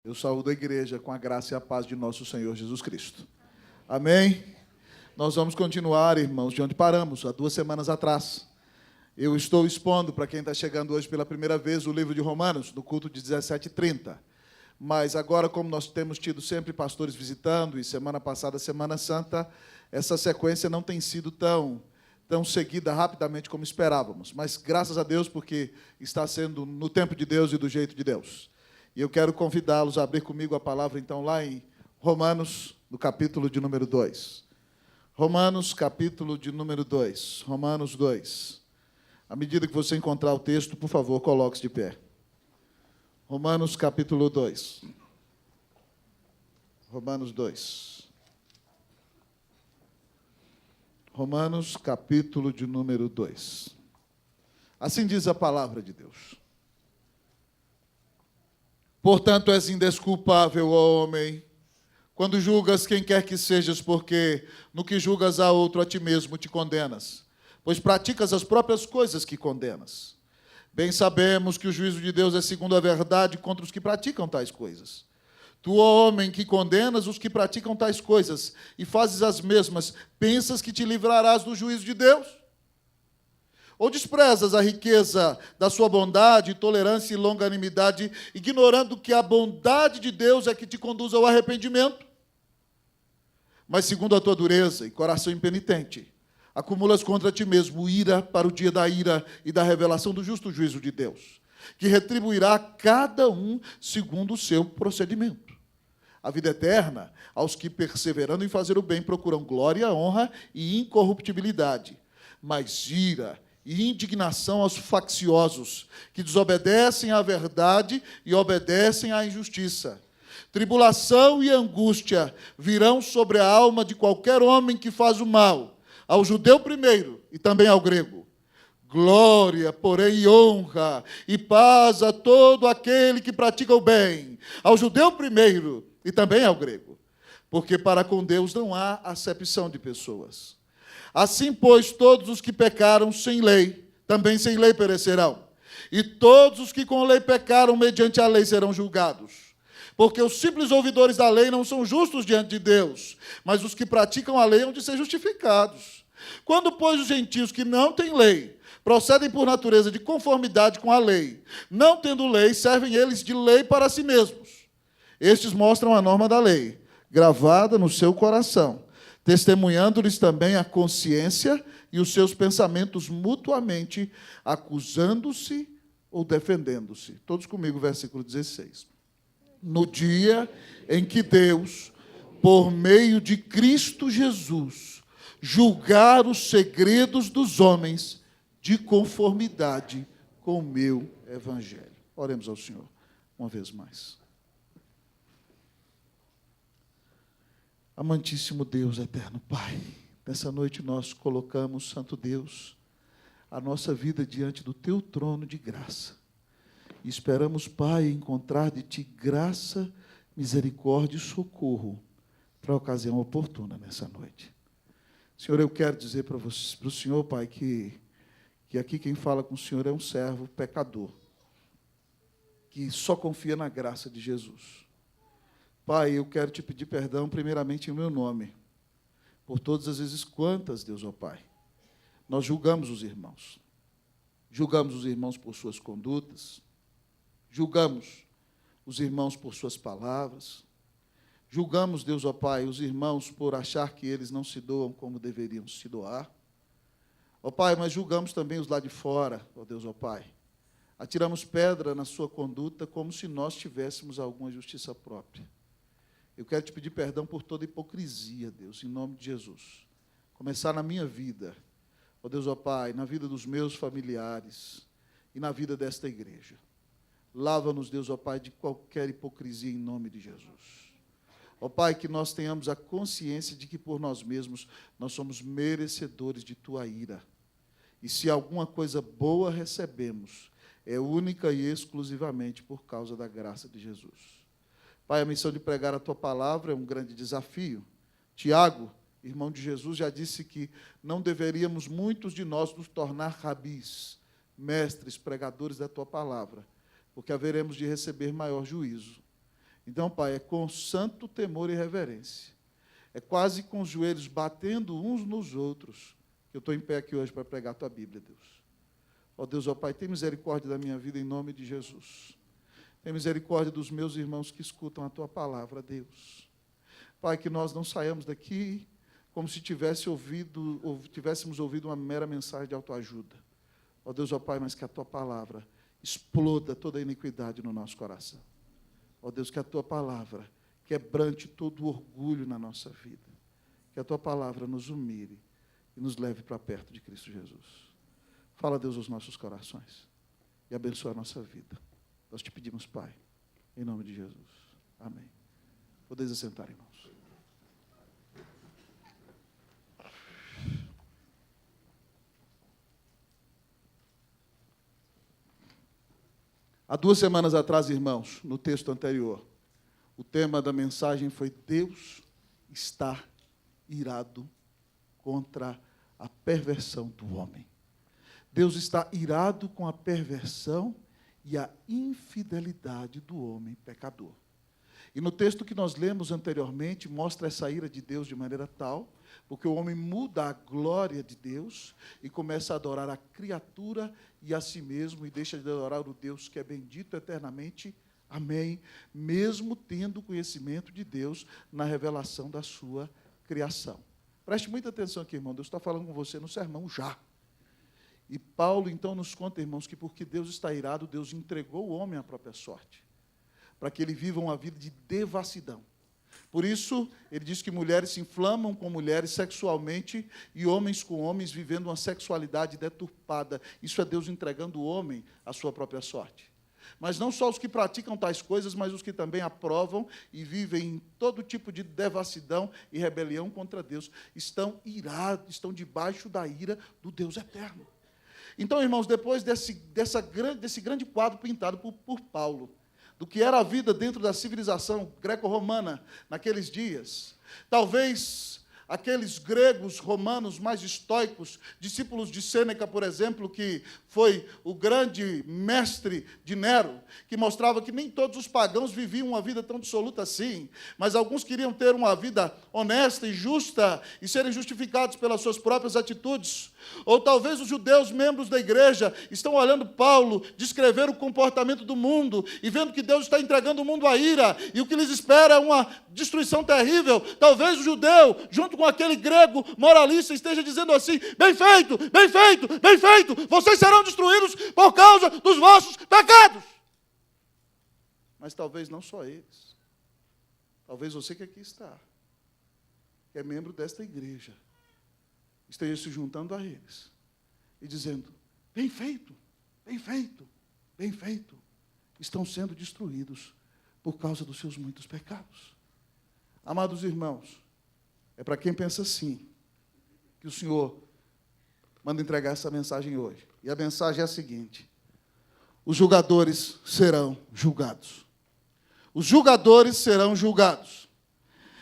Eu saúdo a igreja com a graça e a paz de nosso Senhor Jesus Cristo. Amém? Nós vamos continuar, irmãos, de onde paramos, há 2 semanas atrás. Eu estou expondo, para quem está chegando hoje pela primeira vez, o livro de Romanos, no culto de 17h30. Mas agora, como nós temos tido sempre pastores visitando, e semana passada, Semana Santa, essa sequência não tem sido tão seguida rapidamente como esperávamos. Mas graças a Deus, porque está sendo no tempo de Deus e do jeito de Deus. E eu quero convidá-los a abrir comigo a palavra, então, lá em Romanos, no capítulo de número 2. Romanos, capítulo de número 2. Romanos 2. À medida que você encontrar o texto, por favor, coloque-se de pé. Romanos, capítulo 2. Romanos 2. Romanos, capítulo de número 2. Assim diz a palavra de Deus. Portanto, és indesculpável, ó homem, quando julgas quem quer que sejas, porque no que julgas a outro, a ti mesmo te condenas, pois praticas as próprias coisas que condenas. Bem sabemos que o juízo de Deus é segundo a verdade contra os que praticam tais coisas. Tu, ó homem, que condenas os que praticam tais coisas e fazes as mesmas, pensas que te livrarás do juízo de Deus? Ou desprezas a riqueza da sua bondade, tolerância e longanimidade, ignorando que a bondade de Deus é que te conduz ao arrependimento? Mas segundo a tua dureza e coração impenitente, acumulas contra ti mesmo ira para o dia da ira e da revelação do justo juízo de Deus, que retribuirá a cada um segundo o seu procedimento. A vida eterna aos que, perseverando em fazer o bem, procuram glória, honra e incorruptibilidade, mas ira e indignação aos facciosos, que desobedecem à verdade e obedecem à injustiça. Tribulação e angústia virão sobre a alma de qualquer homem que faz o mal, ao judeu primeiro e também ao grego. Glória, porém, e honra e paz a todo aquele que pratica o bem, ao judeu primeiro e também ao grego, porque para com Deus não há acepção de pessoas. Assim, pois, todos os que pecaram sem lei, também sem lei perecerão. E todos os que com lei pecaram mediante a lei serão julgados. Porque os simples ouvidores da lei não são justos diante de Deus, mas os que praticam a lei hão de ser justificados. Quando, pois, os gentios que não têm lei procedem por natureza de conformidade com a lei, não tendo lei, servem eles de lei para si mesmos. Estes mostram a norma da lei, gravada no seu coração, testemunhando-lhes também a consciência e os seus pensamentos mutuamente, acusando-se ou defendendo-se. Todos comigo, versículo 16. No dia em que Deus, por meio de Cristo Jesus, julgar os segredos dos homens de conformidade com o meu evangelho. Oremos ao Senhor uma vez mais. Amantíssimo Deus, eterno Pai, nessa noite nós colocamos, Santo Deus, a nossa vida diante do Teu trono de graça. E esperamos, Pai, encontrar de Ti graça, misericórdia e socorro para a ocasião oportuna nessa noite. Senhor, eu quero dizer para o Senhor, Pai, que aqui quem fala com o Senhor é um servo pecador, que só confia na graça de Jesus. Pai, eu quero te pedir perdão, primeiramente, em meu nome, por todas as vezes quantas, Deus, ó Pai, nós julgamos os irmãos. Julgamos os irmãos por suas condutas, julgamos os irmãos por suas palavras, julgamos, Deus, ó Pai, os irmãos por achar que eles não se doam como deveriam se doar. Ó Pai, mas julgamos também os lá de fora, ó Deus, ó Pai. Atiramos pedra na sua conduta como se nós tivéssemos alguma justiça própria. Eu quero te pedir perdão por toda hipocrisia, Deus, em nome de Jesus. Começar na minha vida, ó Deus, ó Pai, na vida dos meus familiares e na vida desta igreja. Lava-nos, Deus, ó Pai, de qualquer hipocrisia em nome de Jesus. Ó Pai, que nós tenhamos a consciência de que por nós mesmos nós somos merecedores de Tua ira. E se alguma coisa boa recebemos, é única e exclusivamente por causa da graça de Jesus. Pai, a missão de pregar a Tua palavra é um grande desafio. Tiago, irmão de Jesus, já disse que não deveríamos muitos de nós nos tornar rabis, mestres, pregadores da Tua palavra, porque haveremos de receber maior juízo. Então, Pai, é com santo temor e reverência, é quase com os joelhos batendo uns nos outros, que eu estou em pé aqui hoje para pregar a Tua Bíblia, Deus. Ó Deus, ó Pai, tem misericórdia da minha vida em nome de Jesus. Tem misericórdia dos meus irmãos que escutam a Tua palavra, Deus. Pai, que nós não saiamos daqui como se tivéssemos ouvido uma mera mensagem de autoajuda. Ó Deus, ó Pai, mas que a Tua palavra exploda toda a iniquidade no nosso coração. Ó Deus, que a Tua palavra quebrante todo o orgulho na nossa vida. Que a Tua palavra nos humilhe e nos leve para perto de Cristo Jesus. Fala, Deus, aos nossos corações e abençoa a nossa vida. Nós te pedimos, Pai, em nome de Jesus. Amém. Podeis assentar, irmãos. Há 2 semanas atrás, irmãos, no texto anterior, o tema da mensagem foi: Deus está irado contra a perversão do homem. Deus está irado com a perversão e a infidelidade do homem pecador. E no texto que nós lemos anteriormente, mostra essa ira de Deus de maneira tal, porque o homem muda a glória de Deus e começa a adorar a criatura e a si mesmo, e deixa de adorar o Deus que é bendito eternamente. Amém. Mesmo tendo conhecimento de Deus na revelação da sua criação. Preste muita atenção aqui, irmão. Deus está falando com você no sermão já. E Paulo, então, nos conta, irmãos, que porque Deus está irado, Deus entregou o homem à própria sorte, para que ele viva uma vida de devassidão. Por isso, ele diz que mulheres se inflamam com mulheres sexualmente e homens com homens, vivendo uma sexualidade deturpada. Isso é Deus entregando o homem à sua própria sorte. Mas não só os que praticam tais coisas, mas os que também aprovam e vivem em todo tipo de devassidão e rebelião contra Deus, estão irados, estão debaixo da ira do Deus eterno. Então, irmãos, depois desse grande quadro pintado por Paulo, do que era a vida dentro da civilização greco-romana naqueles dias, talvez aqueles gregos romanos mais estoicos, discípulos de Sêneca, por exemplo, que foi o grande mestre de Nero, que mostrava que nem todos os pagãos viviam uma vida tão dissoluta assim, mas alguns queriam ter uma vida honesta e justa e serem justificados pelas suas próprias atitudes. Ou talvez os judeus, membros da igreja, estão olhando Paulo descrever o comportamento do mundo e vendo que Deus está entregando o mundo à ira e o que lhes espera é uma destruição terrível. Talvez o judeu, junto com aquele grego moralista, esteja dizendo assim: bem feito, bem feito, bem feito, vocês serão destruídos por causa dos vossos pecados. Mas talvez não só eles. Talvez você que aqui está, que é membro desta igreja, esteja se juntando a eles e dizendo: bem feito, bem feito, bem feito. Estão sendo destruídos por causa dos seus muitos pecados. Amados irmãos, é para quem pensa assim que o Senhor manda entregar essa mensagem hoje. E a mensagem é a seguinte: os julgadores serão julgados. Os julgadores serão julgados.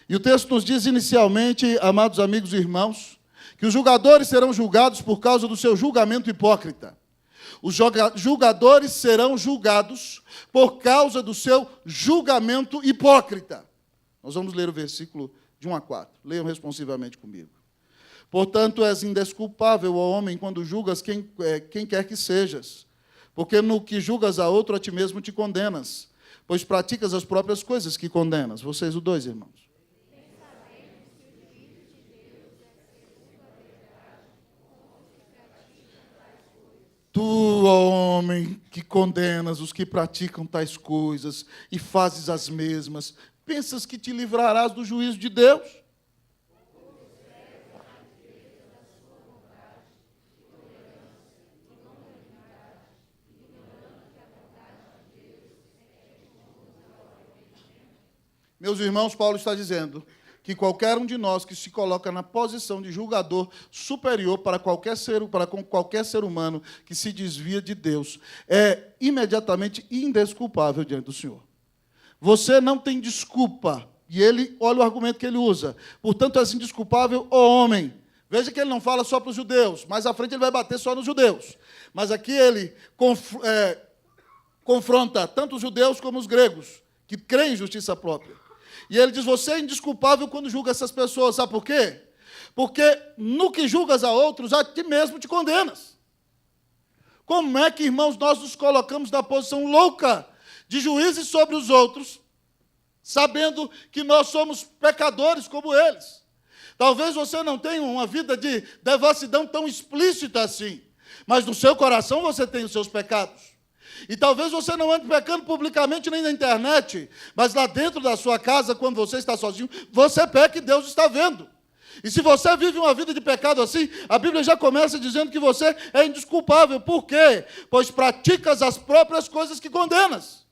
E o texto nos diz inicialmente, amados amigos e irmãos, que os julgadores serão julgados por causa do seu julgamento hipócrita. Os julgadores serão julgados por causa do seu julgamento hipócrita. Nós vamos ler o versículo de 1 a 4. Leiam responsivamente comigo. Portanto, és indesculpável, ó homem, quando julgas quem quer que sejas, porque no que julgas a outro, a ti mesmo te condenas, pois praticas as próprias coisas que condenas. Vocês, os dois, irmãos. Tu, ó homem, que condenas os que praticam tais coisas e fazes as mesmas, pensas que te livrarás do juízo de Deus? Meus irmãos, Paulo está dizendo que qualquer um de nós que se coloca na posição de julgador superior para qualquer ser humano que se desvia de Deus é imediatamente indesculpável diante do Senhor. Você não tem desculpa. E ele, olha o argumento que ele usa. Portanto, és indesculpável, ó homem. Veja que ele não fala só para os judeus. Mais à frente ele vai bater só nos judeus. Mas aqui ele confronta tanto os judeus como os gregos, que crê em justiça própria. E ele diz, você é indesculpável quando julga essas pessoas. Sabe por quê? Porque no que julgas a outros, a ti mesmo te condenas. Como é que, irmãos, nós nos colocamos na posição louca de juízes sobre os outros, sabendo que nós somos pecadores como eles? Talvez você não tenha uma vida de devassidão tão explícita assim, mas no seu coração você tem os seus pecados. E talvez você não ande pecando publicamente nem na internet, mas lá dentro da sua casa, quando você está sozinho, você peca e Deus está vendo. E se você vive uma vida de pecado assim, a Bíblia já começa dizendo que você é indesculpável. Por quê? Pois praticas as próprias coisas que condenas.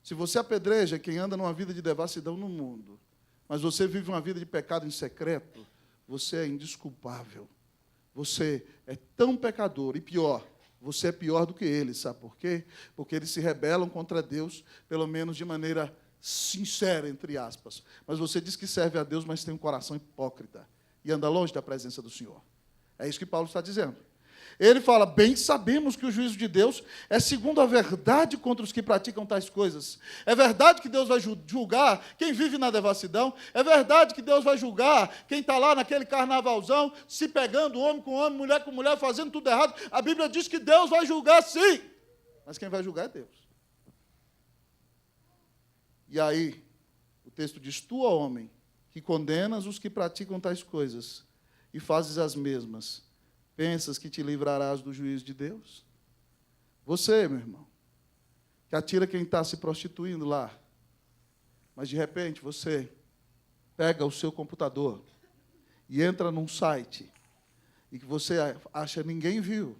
Se você apedreja quem anda numa vida de devassidão no mundo, mas você vive uma vida de pecado em secreto, você é indesculpável. Você é tão pecador, e pior, você é pior do que eles, sabe por quê? Porque eles se rebelam contra Deus, pelo menos de maneira sincera, entre aspas. Mas você diz que serve a Deus, mas tem um coração hipócrita, e anda longe da presença do Senhor. É isso que Paulo está dizendo. Ele fala, bem sabemos que o juízo de Deus é segundo a verdade contra os que praticam tais coisas. É verdade que Deus vai julgar quem vive na devassidão. É verdade que Deus vai julgar quem está lá naquele carnavalzão, se pegando homem com homem, mulher com mulher, fazendo tudo errado. A Bíblia diz que Deus vai julgar sim. Mas quem vai julgar é Deus. E aí, o texto diz, tu, ó homem, que condenas os que praticam tais coisas e fazes as mesmas, pensas que te livrarás do juízo de Deus? Você, meu irmão, que atira quem está se prostituindo lá, mas de repente você pega o seu computador e entra num site e que você acha ninguém viu,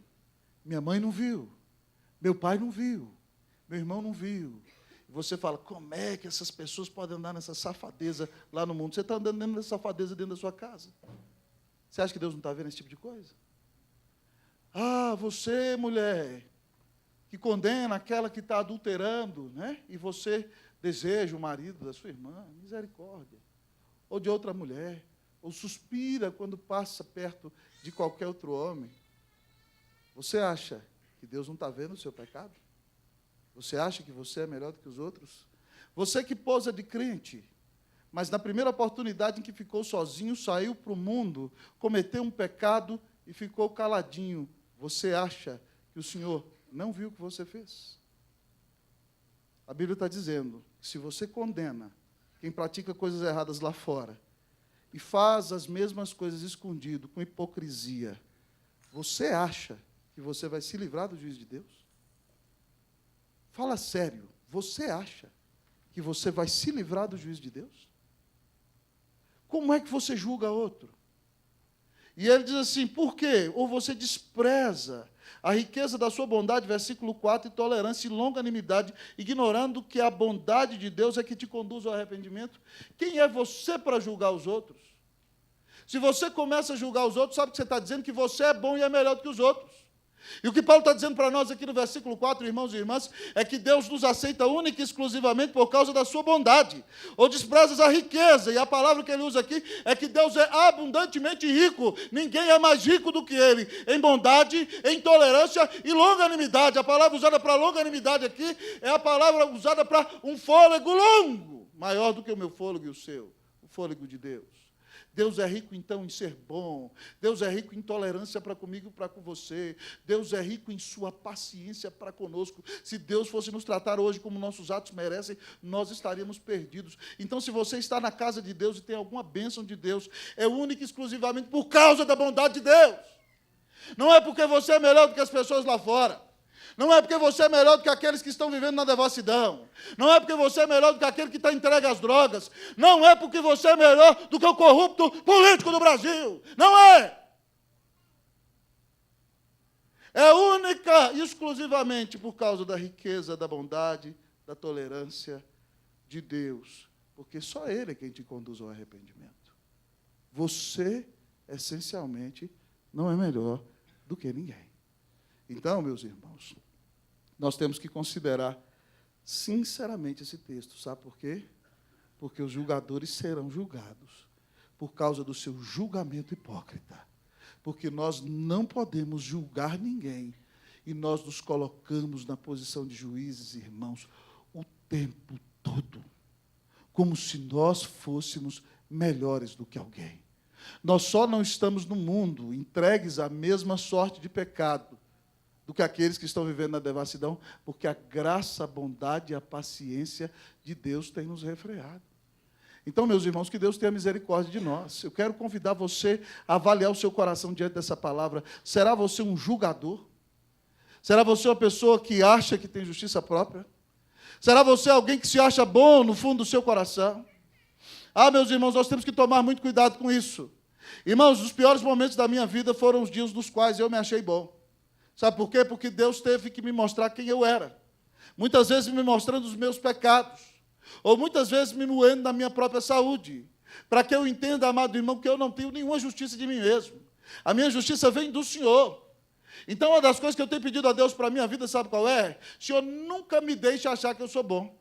minha mãe não viu, meu pai não viu, meu irmão não viu. E você fala, como é que essas pessoas podem andar nessa safadeza lá no mundo? Você está andando dentro dessa safadeza dentro da sua casa. Você acha que Deus não está vendo esse tipo de coisa? Ah, você, mulher, que condena aquela que está adulterando, né? E você deseja o marido da sua irmã, misericórdia. Ou de outra mulher, ou suspira quando passa perto de qualquer outro homem. Você acha que Deus não está vendo o seu pecado? Você acha que você é melhor do que os outros? Você que posa de crente, mas na primeira oportunidade em que ficou sozinho, saiu para o mundo, cometeu um pecado e ficou caladinho. Você acha que o Senhor não viu o que você fez? A Bíblia está dizendo que se você condena quem pratica coisas erradas lá fora e faz as mesmas coisas escondido, com hipocrisia, você acha que você vai se livrar do juízo de Deus? Fala sério, você acha que você vai se livrar do juízo de Deus? Como é que você julga outro? E ele diz assim, por quê? Ou você despreza a riqueza da sua bondade, versículo 4, e tolerância e longanimidade, ignorando que a bondade de Deus é que te conduz ao arrependimento? Quem é você para julgar os outros? Se você começa a julgar os outros, sabe o que você está dizendo? Que você é bom e é melhor do que os outros. E o que Paulo está dizendo para nós aqui no versículo 4, irmãos e irmãs, é que Deus nos aceita única e exclusivamente por causa da sua bondade. Ou desprezas a riqueza, e a palavra que ele usa aqui é que Deus é abundantemente rico. Ninguém é mais rico do que ele, em bondade, em tolerância e longanimidade. A palavra usada para longanimidade aqui é a palavra usada para um fôlego longo, maior do que o meu fôlego e o seu, o fôlego de Deus. Deus é rico, então, em ser bom. Deus é rico em tolerância para comigo e para com você. Deus é rico em sua paciência para conosco. Se Deus fosse nos tratar hoje como nossos atos merecem, nós estaríamos perdidos. Então, se você está na casa de Deus e tem alguma bênção de Deus, é única e exclusivamente por causa da bondade de Deus. Não é porque você é melhor do que as pessoas lá fora. Não é porque você é melhor do que aqueles que estão vivendo na devassidão. Não é porque você é melhor do que aquele que está entregue às drogas. Não é porque você é melhor do que o corrupto político do Brasil. Não é. É única e exclusivamente por causa da riqueza, da bondade, da tolerância de Deus. Porque só Ele é quem te conduz ao arrependimento. Você, essencialmente, não é melhor do que ninguém. Então, meus irmãos, nós temos que considerar sinceramente esse texto. Sabe por quê? Porque os julgadores serão julgados por causa do seu julgamento hipócrita. Porque nós não podemos julgar ninguém e nós nos colocamos na posição de juízes, irmãos, o tempo como se nós fôssemos melhores do que alguém. Nós só não estamos no mundo entregues à mesma sorte de pecado do que aqueles que estão vivendo na devassidão, porque a graça, a bondade e a paciência de Deus têm nos refreado. Então, meus irmãos, que Deus tenha misericórdia de nós. Eu quero convidar você a avaliar o seu coração diante dessa palavra. Será você um julgador? Será você uma pessoa que acha que tem justiça própria? Será você alguém que se acha bom no fundo do seu coração? Ah, meus irmãos, nós temos que tomar muito cuidado com isso. Irmãos, os piores momentos da minha vida foram os dias nos quais eu me achei bom. Sabe por quê? Porque Deus teve que me mostrar quem eu era. Muitas vezes me mostrando os meus pecados. Ou muitas vezes me moendo na minha própria saúde. Para que eu entenda, amado irmão, que eu não tenho nenhuma justiça de mim mesmo. A minha justiça vem do Senhor. Então, uma das coisas que eu tenho pedido a Deus para a minha vida, sabe qual é? Senhor, nunca me deixe achar que eu sou bom.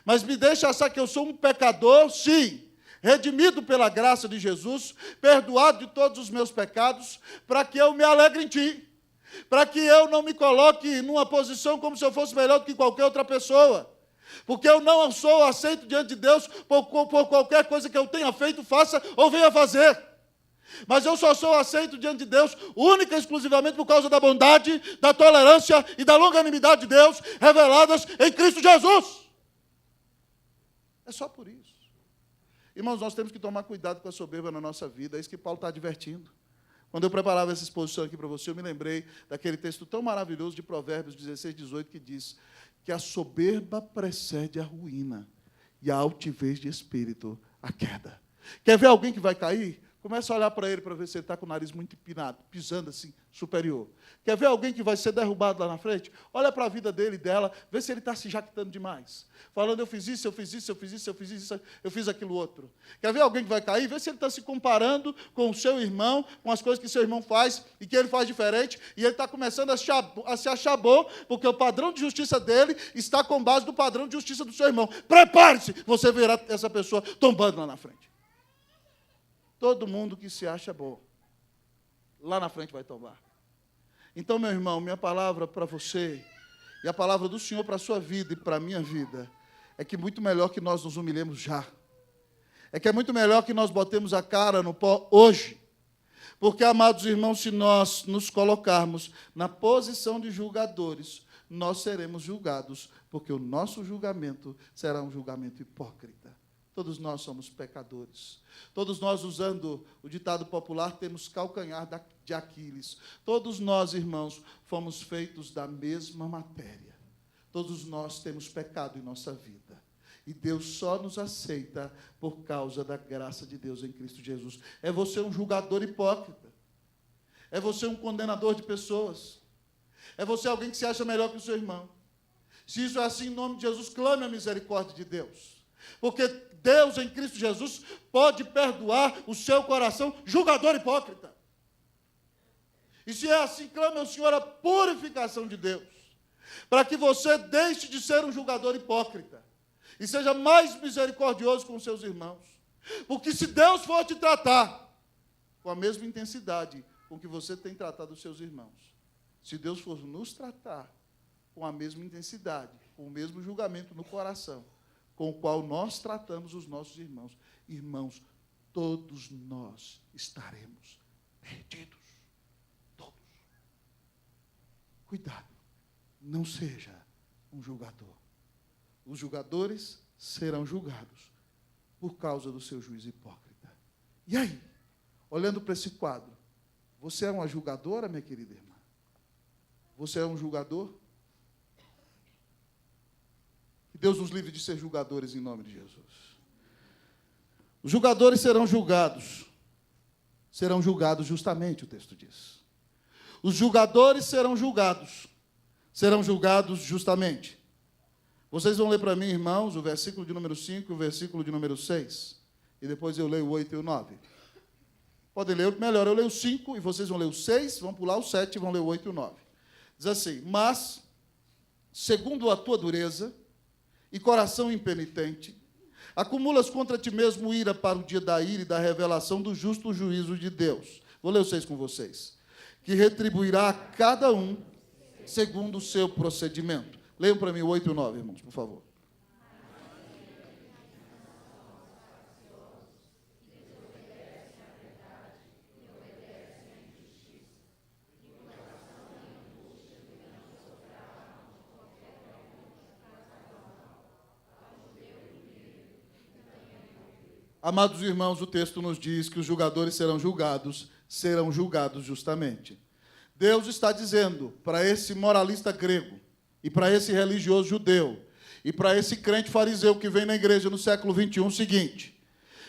Mas me deixe achar que eu sou um pecador, sim, redimido pela graça de Jesus, perdoado de todos os meus pecados, para que eu me alegre em Ti. Para que eu não me coloque numa posição como se eu fosse melhor do que qualquer outra pessoa. Porque eu não sou aceito diante de Deus por qualquer coisa que eu tenha feito, faça ou venha fazer. Mas eu só sou aceito diante de Deus única e exclusivamente por causa da bondade, da tolerância e da longanimidade de Deus reveladas em Cristo Jesus. É só por isso. Irmãos, nós temos que tomar cuidado com a soberba na nossa vida. É isso que Paulo está advertindo. Quando eu preparava essa exposição aqui para você, eu me lembrei daquele texto tão maravilhoso de Provérbios 16, 18, que diz que a soberba precede a ruína e a altivez de espírito a queda. Quer ver alguém que vai cair? Começa a olhar para ele para ver se ele está com o nariz muito empinado, pisando assim, superior. Quer ver alguém que vai ser derrubado lá na frente? Olha para a vida dele e dela, vê se ele está se jactando demais. Falando, eu fiz isso, eu fiz isso, eu fiz isso, eu fiz isso, eu fiz aquilo outro. Quer ver alguém que vai cair? Vê se ele está se comparando com o seu irmão, com as coisas que seu irmão faz e que ele faz diferente, e ele está começando a se achar bom, porque o padrão de justiça dele está com base no padrão de justiça do seu irmão. Prepare-se, você verá essa pessoa tombando lá na frente. Todo mundo que se acha bom, lá na frente vai tombar. Então, meu irmão, minha palavra para você, e a palavra do Senhor para a sua vida e para a minha vida, é que muito melhor que nós nos humilhemos já. É que é muito melhor que nós botemos a cara no pó hoje. Porque, amados irmãos, se nós nos colocarmos na posição de julgadores, nós seremos julgados, porque o nosso julgamento será um julgamento hipócrita. Todos nós somos pecadores. Todos nós, usando o ditado popular, temos calcanhar de Aquiles. Todos nós, irmãos, fomos feitos da mesma matéria. Todos nós temos pecado em nossa vida. E Deus só nos aceita por causa da graça de Deus em Cristo Jesus. É você um julgador hipócrita. É você um condenador de pessoas. É você alguém que se acha melhor que o seu irmão. Se isso é assim, em nome de Jesus, clame a misericórdia de Deus. Porque Deus, em Cristo Jesus, pode perdoar o seu coração julgador hipócrita. E se é assim, clame ao Senhor a purificação de Deus, para que você deixe de ser um julgador hipócrita e seja mais misericordioso com os seus irmãos. Porque se Deus for te tratar com a mesma intensidade com que você tem tratado os seus irmãos, se Deus for nos tratar com a mesma intensidade, com o mesmo julgamento no coração, com o qual nós tratamos os nossos irmãos. Irmãos, todos nós estaremos perdidos. Todos. Cuidado, não seja um julgador. Os julgadores serão julgados por causa do seu juízo hipócrita. E aí, olhando para esse quadro, você é uma julgadora, minha querida irmã? Você é um julgador? Que Deus nos livre de ser julgadores em nome de Jesus. Os julgadores serão julgados justamente, o texto diz. Os julgadores serão julgados justamente. Vocês vão ler para mim, irmãos, o versículo de número 5 e o versículo de número 6. E depois eu leio o 8 e o 9. Podem ler melhor, eu leio o 5 e vocês vão ler o 6, vão pular o 7 e vão ler o 8 e o 9. Diz assim: mas, segundo a tua dureza e coração impenitente, acumulas contra ti mesmo ira para o dia da ira e da revelação do justo juízo de Deus. Vou ler os 6 com vocês. Que retribuirá a cada um segundo o seu procedimento. Leiam para mim o 8 e o 9, irmãos, por favor. Amados irmãos, o texto nos diz que os julgadores serão julgados justamente. Deus está dizendo para esse moralista grego, e para esse religioso judeu, e para esse crente fariseu que vem na igreja no século 21 o seguinte: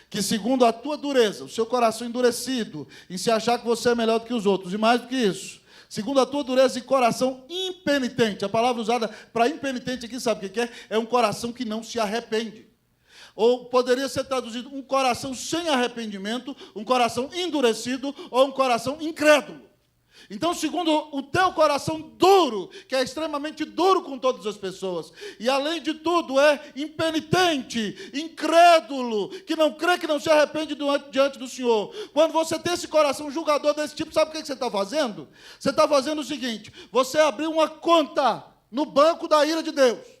que segundo a tua dureza, o seu coração endurecido, em se achar que você é melhor do que os outros, e mais do que isso, segundo a tua dureza e coração impenitente, a palavra usada para impenitente aqui, sabe o que é? É um coração que não se arrepende. Ou poderia ser traduzido um coração sem arrependimento, um coração endurecido ou um coração incrédulo. Então, segundo o teu coração duro, que é extremamente duro com todas as pessoas, e além de tudo é impenitente, incrédulo, que não crê, que não se arrepende diante do Senhor. Quando você tem esse coração julgador desse tipo, sabe o que você está fazendo? Você está fazendo o seguinte: você abriu uma conta no banco da ira de Deus.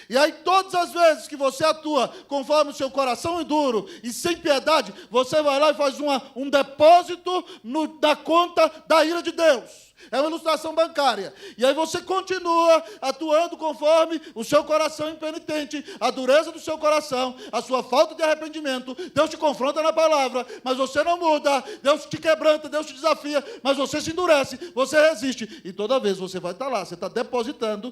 E aí, todas as vezes que você atua conforme o seu coração é duro e sem piedade, você vai lá e faz um depósito na conta da ira de Deus. É uma ilustração bancária. E aí você continua atuando conforme o seu coração impenitente, a dureza do seu coração, a sua falta de arrependimento. Deus te confronta na palavra, mas você não muda. Deus te quebranta, Deus te desafia, mas você se endurece, você resiste. E toda vez você vai estar lá, você está depositando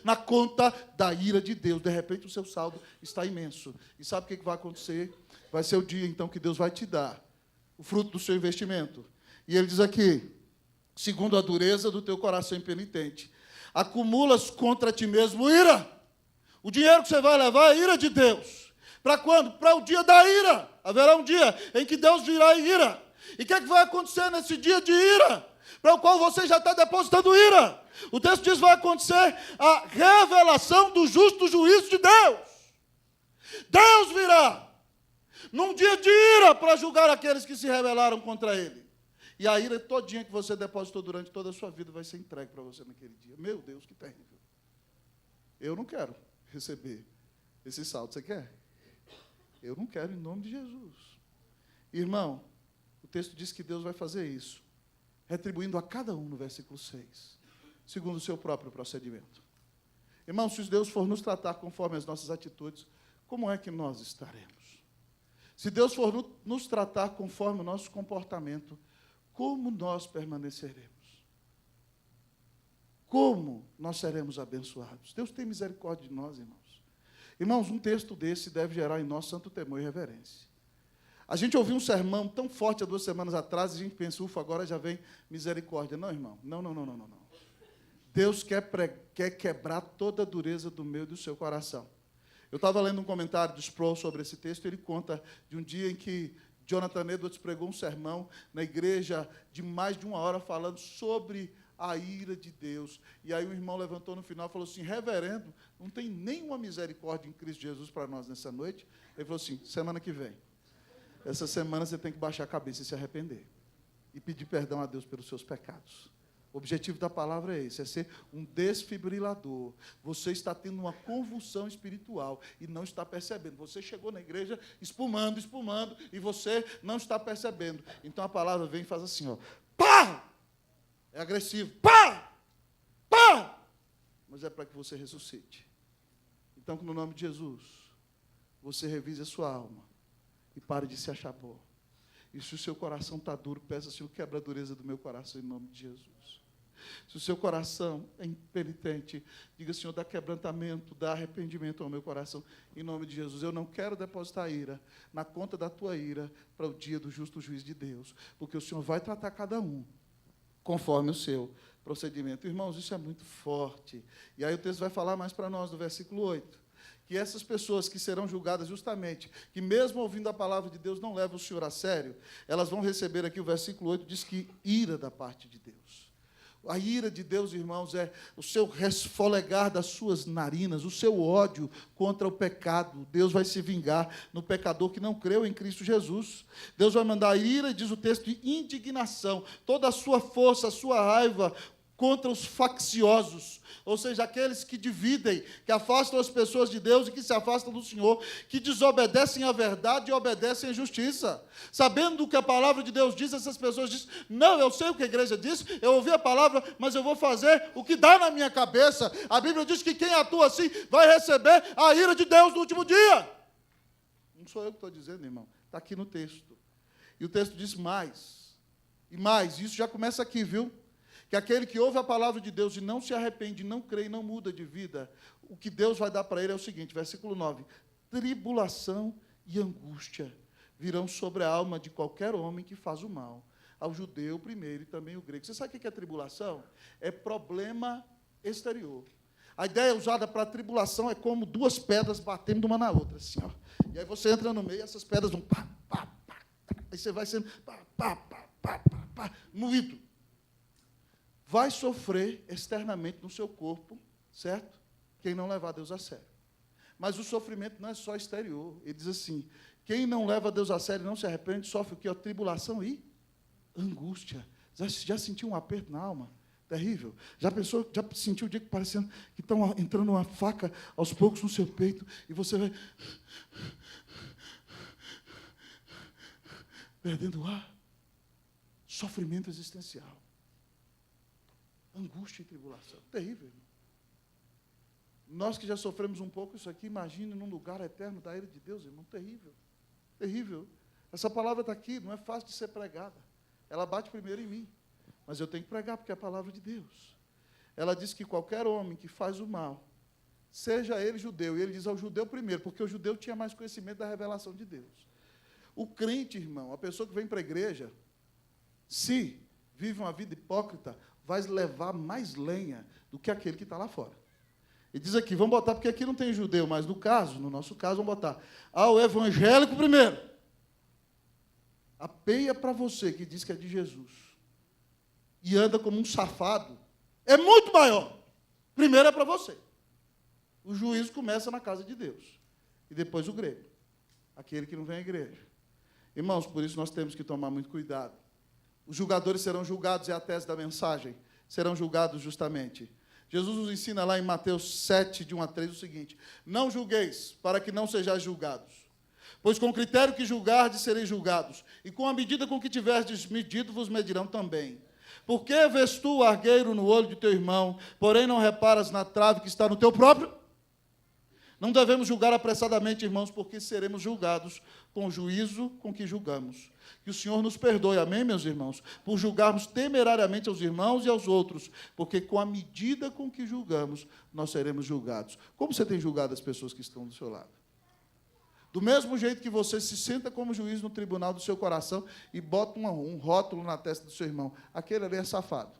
na conta da ira de Deus. De repente o seu saldo está imenso. E sabe o que vai acontecer? Vai ser o dia então que Deus vai te dar o fruto do seu investimento. E ele diz aqui: segundo a dureza do teu coração impenitente, acumulas contra ti mesmo ira. O dinheiro que você vai levar é ira de Deus. Para quando? Para o dia da ira. Haverá um dia em que Deus virá em ira. E o que vai acontecer nesse dia de ira? Para o qual você já está depositando ira. O texto diz que vai acontecer a revelação do justo juízo de Deus. Deus virá num dia de ira para julgar aqueles que se rebelaram contra ele. E a ira todinha que você depositou durante toda a sua vida vai ser entregue para você naquele dia. Meu Deus, que terrível. Eu não quero receber esse saldo. Você quer? Eu não quero, em nome de Jesus. Irmão, o texto diz que Deus vai fazer isso, retribuindo a cada um, no versículo 6, segundo o seu próprio procedimento. Irmão, se Deus for nos tratar conforme as nossas atitudes, como é que nós estaremos? Se Deus for nos tratar conforme o nosso comportamento, como nós permaneceremos? Como nós seremos abençoados? Deus tem misericórdia de nós, irmãos. Irmãos, um texto desse deve gerar em nós santo temor e reverência. A gente ouviu um sermão tão forte há 2 semanas atrás, e a gente pensa, ufa, agora já vem misericórdia. Não, irmão, não. Deus quer quebrar toda a dureza do meu e do seu coração. Eu estava lendo um comentário do Sproul sobre esse texto, e ele conta de um dia em que Jonathan Edwards pregou um sermão na igreja de mais de 1 hora falando sobre a ira de Deus. E aí o irmão levantou no final e falou assim: reverendo, não tem nenhuma misericórdia em Cristo Jesus para nós nessa noite? Ele falou assim: semana que vem. Essa semana você tem que baixar a cabeça e se arrepender. E pedir perdão a Deus pelos seus pecados. O objetivo da palavra é esse, é ser um desfibrilador. Você está tendo uma convulsão espiritual e não está percebendo. Você chegou na igreja espumando, e você não está percebendo. Então a palavra vem e faz assim, ó, pá! É agressivo, pá! Pá! Mas é para que você ressuscite. Então, no nome de Jesus, você revise a sua alma e pare de se achar bom. E se o seu coração está duro, peça, Senhor, quebra a dureza do meu coração em nome de Jesus. Se o seu coração é impenitente, diga, Senhor, dá quebrantamento, dá arrependimento ao meu coração, em nome de Jesus. Eu não quero depositar ira na conta da tua ira para o dia do justo juízo de Deus, porque o Senhor vai tratar cada um conforme o seu procedimento. Irmãos, isso é muito forte. E aí o texto vai falar mais para nós, no versículo 8, que essas pessoas que serão julgadas justamente, que mesmo ouvindo a palavra de Deus não levam o Senhor a sério, elas vão receber aqui, o versículo 8 diz que ira da parte de Deus. A ira de Deus, irmãos, é o seu resfolegar das suas narinas, o seu ódio contra o pecado. Deus vai se vingar no pecador que não creu em Cristo Jesus. Deus vai mandar ira, diz o texto, de indignação, toda a sua força, a sua raiva contra os facciosos, ou seja, aqueles que dividem, que afastam as pessoas de Deus e que se afastam do Senhor, que desobedecem à verdade e obedecem à justiça. Sabendo o que a palavra de Deus diz, essas pessoas dizem, não, eu sei o que a igreja diz, eu ouvi a palavra, mas eu vou fazer o que dá na minha cabeça. A Bíblia diz que quem atua assim vai receber a ira de Deus no último dia. Não sou eu que estou dizendo, irmão. Está aqui no texto. E o texto diz mais. E mais, isso já começa aqui, viu? Que aquele que ouve a palavra de Deus e não se arrepende, não crê e não muda de vida, o que Deus vai dar para ele é o seguinte, versículo 9. Tribulação e angústia virão sobre a alma de qualquer homem que faz o mal, ao judeu primeiro e também o grego. Você sabe o que é tribulação? É problema exterior. A ideia usada para a tribulação é como duas pedras batendo uma na outra, assim, ó. E aí você entra no meio e essas pedras vão pá, pá, pá, pá. Aí você vai sendo pá, pá, pá, pá, pá, pá, moído. Vai sofrer externamente no seu corpo, certo? Quem não levar Deus a sério. Mas o sofrimento não é só exterior. Ele diz assim, quem não leva Deus a sério e não se arrepende, sofre o quê? Tribulação e angústia. Já sentiu um aperto na alma? Terrível. Já sentiu o dia que parecendo que estão entrando uma faca aos poucos no seu peito e você vai perdendo o ar? Sofrimento existencial. Angústia e tribulação. Terrível, irmão. Nós que já sofremos um pouco isso aqui, imagine num lugar eterno da ira de Deus, irmão. Terrível. Terrível. Essa palavra está aqui, não é fácil de ser pregada. Ela bate primeiro em mim. Mas eu tenho que pregar porque é a palavra de Deus. Ela diz que qualquer homem que faz o mal, seja ele judeu, e ele diz ao judeu primeiro, porque o judeu tinha mais conhecimento da revelação de Deus. O crente, irmão, a pessoa que vem para a igreja, se vive uma vida hipócrita, vai levar mais lenha do que aquele que está lá fora. E diz aqui, vamos botar, porque aqui não tem judeu, mas no nosso caso, vamos botar ao evangélico primeiro. A peia para você que diz que é de Jesus e anda como um safado, é muito maior. Primeiro é para você. O juízo começa na casa de Deus. E depois o grego, aquele que não vem à igreja. Irmãos, por isso nós temos que tomar muito cuidado. Os julgadores serão julgados, é a tese da mensagem, serão julgados justamente. Jesus nos ensina lá em Mateus 7, de 1 a 3, o seguinte, não julgueis, para que não sejais julgados. Pois com o critério que julgardes, sereis julgados, e com a medida com que tiverdes medido, vos medirão também. Por que vês tu o argueiro no olho de teu irmão, porém não reparas na trave que está no teu próprio? Não devemos julgar apressadamente, irmãos, porque seremos julgados com o juízo com que julgamos. Que o Senhor nos perdoe, amém, meus irmãos, por julgarmos temerariamente aos irmãos e aos outros, porque com a medida com que julgamos, nós seremos julgados. Como você tem julgado as pessoas que estão do seu lado? Do mesmo jeito que você se senta como juiz no tribunal do seu coração e bota um rótulo na testa do seu irmão. Aquele ali é safado.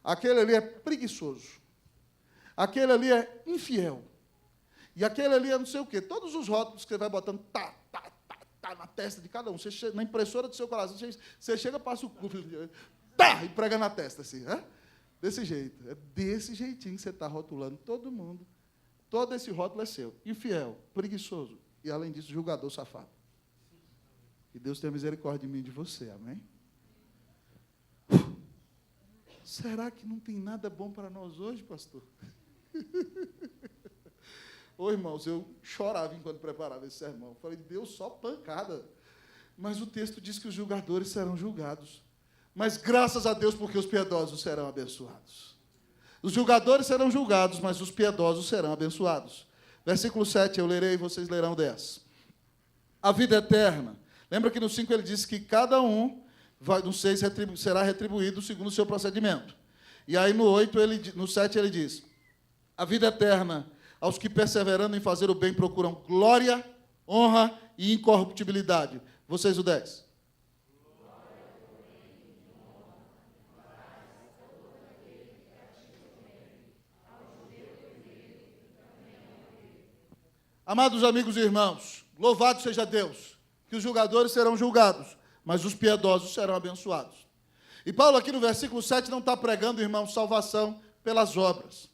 Aquele ali é preguiçoso. Aquele ali é infiel. E aquele ali é não sei o quê. Todos os rótulos que você vai botando, tá na testa de cada um. Você chega, na impressora do seu coração, você chega, passa o cubo, e prega na testa, assim. Desse jeito. É desse jeitinho que você está rotulando todo mundo. Todo esse rótulo é seu. Infiel, preguiçoso e, além disso, julgador safado. Que Deus tenha misericórdia de mim e de você, amém? Será que não tem nada bom para nós hoje, pastor? Ô, irmãos, eu chorava enquanto preparava esse sermão. Eu falei, Deus, só pancada. Mas o texto diz que os julgadores serão julgados. Mas graças a Deus, porque os piedosos serão abençoados. Os julgadores serão julgados, mas os piedosos serão abençoados. Versículo 7, eu lerei e vocês lerão o 10. A vida eterna. Lembra que no 5 ele disse que cada um, no 6, será retribuído segundo o seu procedimento. E aí no 7 ele diz, a vida eterna, aos que perseverando em fazer o bem procuram glória, honra e incorruptibilidade. Vocês o 10. Amados amigos e irmãos, louvado seja Deus, que os julgadores serão julgados, mas os piedosos serão abençoados. E Paulo aqui no versículo 7 não está pregando, irmão, salvação pelas obras.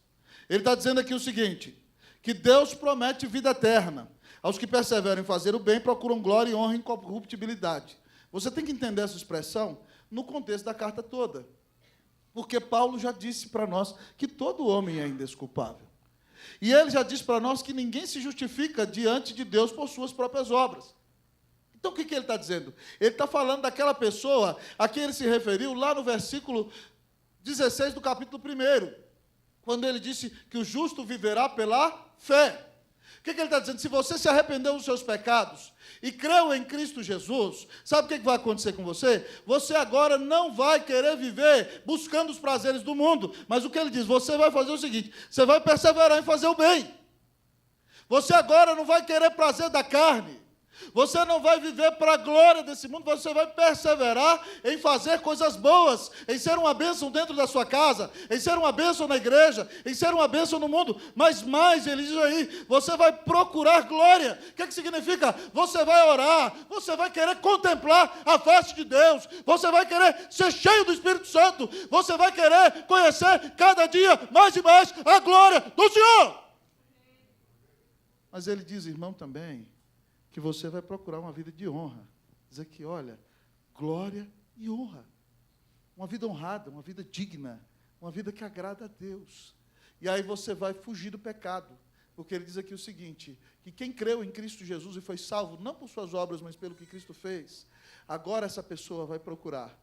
Ele está dizendo aqui o seguinte, que Deus promete vida eterna. Aos que perseveram em fazer o bem, procuram glória e honra e incorruptibilidade. Você tem que entender essa expressão no contexto da carta toda. Porque Paulo já disse para nós que todo homem é indesculpável. E ele já disse para nós que ninguém se justifica diante de Deus por suas próprias obras. Então, o que ele está dizendo? Ele está falando daquela pessoa a quem ele se referiu lá no versículo 16 do capítulo 1, quando ele disse que o justo viverá pela fé. O que ele está dizendo? Se você se arrependeu dos seus pecados e creu em Cristo Jesus, sabe o que vai acontecer com você? Você agora não vai querer viver buscando os prazeres do mundo, mas o que ele diz? Você vai fazer o seguinte, você vai perseverar em fazer o bem. Você agora não vai querer prazer da carne. Você não vai viver para a glória desse mundo, você vai perseverar em fazer coisas boas, em ser uma bênção dentro da sua casa, em ser uma bênção na igreja, em ser uma bênção no mundo, mas mais, ele diz aí, você vai procurar glória. O que significa? Você vai orar, você vai querer contemplar a face de Deus, você vai querer ser cheio do Espírito Santo, você vai querer conhecer cada dia mais e mais a glória do Senhor. Mas ele diz, irmão, também, que você vai procurar uma vida de honra. Diz aqui, olha, glória e honra. Uma vida honrada, uma vida digna, uma vida que agrada a Deus. E aí você vai fugir do pecado, porque ele diz aqui o seguinte, que quem creu em Cristo Jesus e foi salvo, não por suas obras, mas pelo que Cristo fez, agora essa pessoa vai procurar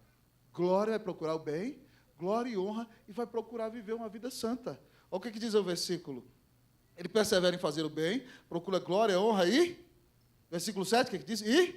glória, vai procurar o bem, glória e honra, e vai procurar viver uma vida santa. Olha o que diz o versículo. Ele persevera em fazer o bem, procura glória, honra e... Versículo 7, o que diz? E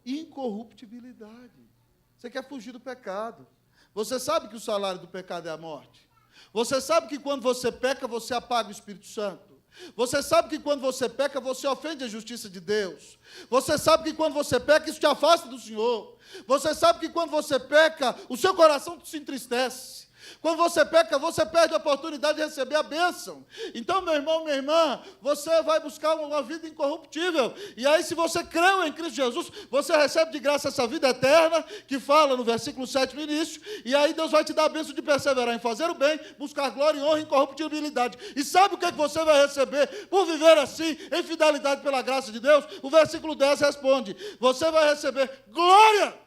incorruptibilidade. Você quer fugir do pecado. Você sabe que o salário do pecado é a morte. Você sabe que quando você peca, você apaga o Espírito Santo. Você sabe que quando você peca, você ofende a justiça de Deus. Você sabe que quando você peca, isso te afasta do Senhor. Você sabe que quando você peca, o seu coração se entristece. Quando você peca, você perde a oportunidade de receber a bênção. Então, meu irmão, minha irmã, você vai buscar uma vida incorruptível. E aí, se você creu em Cristo Jesus, você recebe de graça essa vida eterna, que fala no versículo 7 no início, e aí Deus vai te dar a bênção de perseverar em fazer o bem, buscar glória e honra e incorruptibilidade. E sabe o que você vai receber por viver assim, em fidelidade pela graça de Deus? O versículo 10 responde, você vai receber glória.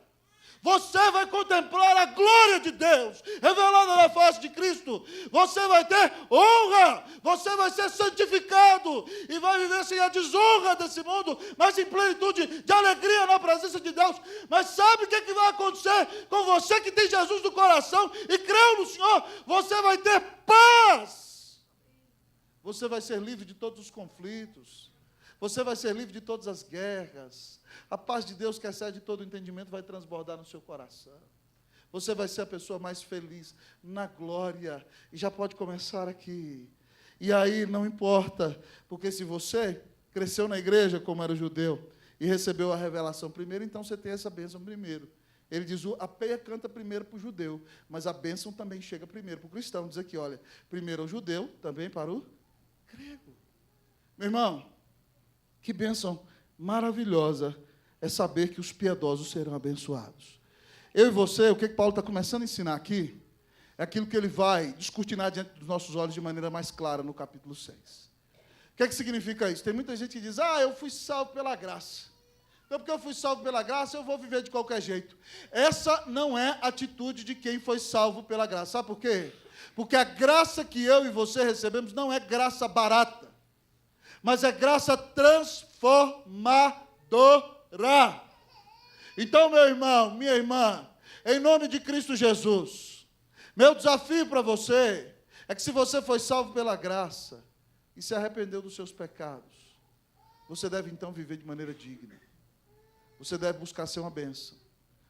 Você vai contemplar a glória de Deus, revelada na face de Cristo. Você vai ter honra, você vai ser santificado e vai viver sem a desonra desse mundo, mas em plenitude de alegria na presença de Deus. Mas sabe o que vai acontecer com você que tem Jesus no coração e creu no Senhor? Você vai ter paz. Você vai ser livre de todos os conflitos. Você vai ser livre de todas as guerras. A paz de Deus, que excede todo o entendimento, vai transbordar no seu coração. Você vai ser a pessoa mais feliz na glória. E já pode começar aqui. E aí não importa, porque se você cresceu na igreja como era judeu e recebeu a revelação primeiro, então você tem essa bênção primeiro. Ele diz, a peia canta primeiro para o judeu, mas a bênção também chega primeiro para o cristão. Diz aqui, olha, primeiro ao judeu, também para o grego. Meu irmão, que bênção maravilhosa é saber que os piedosos serão abençoados. Eu e você, o que Paulo está começando a ensinar aqui, é aquilo que ele vai descortinar diante dos nossos olhos de maneira mais clara no capítulo 6. O que significa isso? Tem muita gente que diz, eu fui salvo pela graça. Então, porque eu fui salvo pela graça, eu vou viver de qualquer jeito. Essa não é a atitude de quem foi salvo pela graça. Sabe por quê? Porque a graça que eu e você recebemos não é graça barata, mas é graça transformadora. Então, meu irmão, minha irmã, em nome de Cristo Jesus, meu desafio para você é que se você foi salvo pela graça e se arrependeu dos seus pecados, você deve então viver de maneira digna. Você deve buscar ser uma bênção.